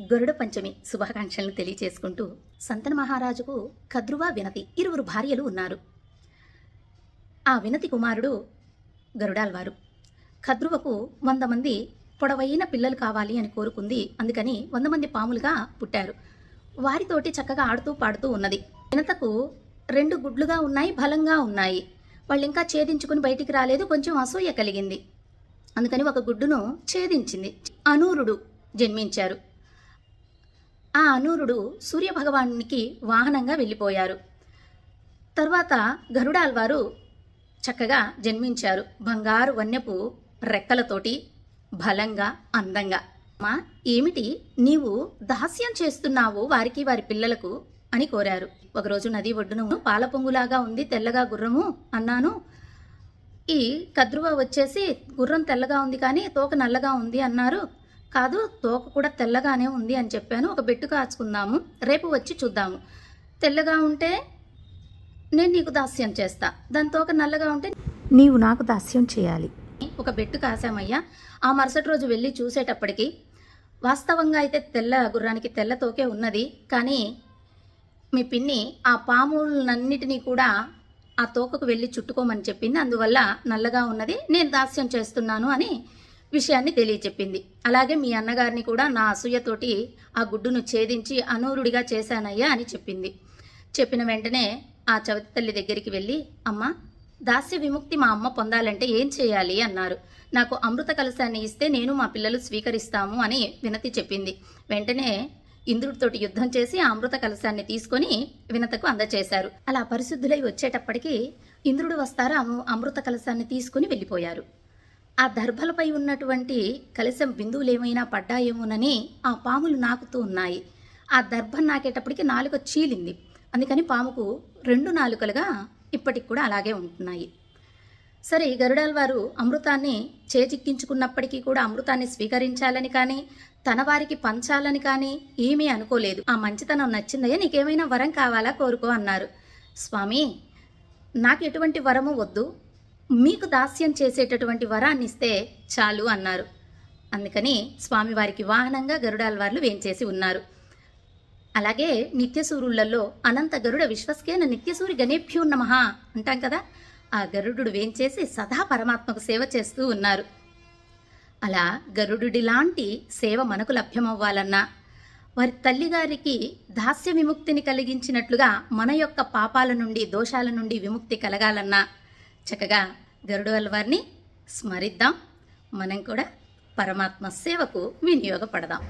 గరుడ పంచమి శుభాకాంక్షలను తెలియచేసుకుంటూ సంతన మహారాజుకు కద్రువ వినతి ఇరువురు భార్యలు ఉన్నారు. ఆ వినతి కుమారుడు గరుడాల్వారు. కద్రువకు 100 మంది పొడవైన పిల్లలు కావాలి అని కోరుకుంది. అందుకని 100 మంది పాములుగా పుట్టారు. వారితోటి చక్కగా ఆడుతూ పాడుతూ ఉన్నది. వినతకు 2 గుడ్లుగా ఉన్నాయి, బలంగా ఉన్నాయి. వాళ్ళు ఇంకా ఛేదించుకుని బయటికి రాలేదు. కొంచెం అసూయ కలిగింది. అందుకని ఒక గుడ్డును ఛేదించింది. అనూరుడు జన్మించారు. ఆ అనూరుడు సూర్యభగవానునికి వాహనంగా వెళ్ళిపోయారు. తర్వాత గరుడాల్వారు చక్కగా జన్మించారు. బంగారు వన్యపు రెక్కలతోటి బలంగా అందంగా. మా ఏమిటి నీవు దాస్యం చేస్తున్నావు వారికి వారి పిల్లలకు అని కోరారు. ఒకరోజు నది ఒడ్డున పాల పొంగులాగా ఉంది, తెల్లగా గుర్రము అన్నాను. ఈ కద్రువ వచ్చేసి గుర్రం తెల్లగా ఉంది కానీ తోక నల్లగా ఉంది అన్నారు. కాదు, తోక కూడా తెల్లగానే ఉంది అని చెప్పాను. ఒక బెట్టు కాచుకుందాము, రేపు వచ్చి చూద్దాము. తెల్లగా ఉంటే నేను నీకు దాస్యం చేస్తా, దాని తోక నల్లగా ఉంటే నీవు నాకు దాస్యం చేయాలి. ఒక బెట్టు కాసామయ్యా. ఆ మరుసటి రోజు వెళ్ళి చూసేటప్పటికి వాస్తవంగా అయితే తెల్ల గుర్రానికి తెల్ల తోకే ఉన్నది. కానీ మీ పిన్ని ఆ పాములన్నిటినీ కూడా ఆ తోకకు వెళ్ళి చుట్టుకోమని చెప్పింది. అందువల్ల నల్లగా ఉన్నది, నేను దాస్యం చేస్తున్నాను అని విషయాన్ని తెలియచెప్పింది. అలాగే మీ అన్నగారిని కూడా నా అసూయతోటి ఆ గుడ్డును ఛేదించి అనూరుడిగా చేశానయ్యా అని చెప్పింది. చెప్పిన వెంటనే ఆ చవితి తల్లి దగ్గరికి వెళ్ళి, అమ్మ దాస్య విముక్తి మా అమ్మ పొందాలంటే ఏం చేయాలి అన్నారు. నాకు అమృత కలశాన్ని ఇస్తే నేను మా పిల్లలు స్వీకరిస్తాము అని వినతి చెప్పింది. వెంటనే ఇంద్రుడితోటి యుద్ధం చేసి ఆ అమృత కలశాన్ని తీసుకొని వినతకు అందచేశారు. అలా పరిశుద్ధులై వచ్చేటప్పటికి ఇంద్రుడు వస్తారు, అమృత కలశాన్ని తీసుకుని వెళ్ళిపోయారు. ఆ దర్భలపై ఉన్నటువంటి కలశం బిందువులు ఏమైనా పడ్డాయేమోనని ఆ పాములు నాకుతూ ఉన్నాయి. ఆ దర్భం నాకేటప్పటికి నాలుక చీలింది. అందుకని పాముకు 2 నాలుకలుగా ఇప్పటికి కూడా అలాగే ఉంటున్నాయి. సరే, గరుడాల్వారు అమృతాన్ని చేజిక్కించుకున్నప్పటికీ కూడా అమృతాన్ని స్వీకరించాలని కానీ తన వారికి పంచాలని కానీ ఏమీ అనుకోలేదు. ఆ మంచితనం నచ్చిందయ్యా, నీకేమైనా వరం కావాలా కోరుకో అన్నారు. స్వామి, నాకు ఎటువంటి వరము వద్దు, మీకు దాస్యం చేసేటటువంటి వరాన్ని ఇస్తే చాలు అన్నారు. అందుకని స్వామివారికి వాహనంగా గరుడాల్వార్లు వేంచేసి ఉన్నారు. అలాగే నిత్యసూరులలో అనంత గరుడ విశ్వస్కేన నిత్యసూరి గణేభ్యో నమః అంటాం కదా, ఆ గరుడు వేంచేసి సదా పరమాత్మకు సేవ చేస్తూ ఉన్నారు. అలా గరుడి లాంటి సేవ మనకు లభ్యమవ్వాలన్నా, వారి తల్లిగారికి దాస్య విముక్తిని కలిగించినట్లుగా మన యొక్క పాపాల నుండి దోషాల నుండి విముక్తి కలగాలన్నా చక్కగా గరుడాల్వార్ని స్మరిద్దాం. మనం కూడా పరమాత్మ సేవకు వినియోగపడదాం.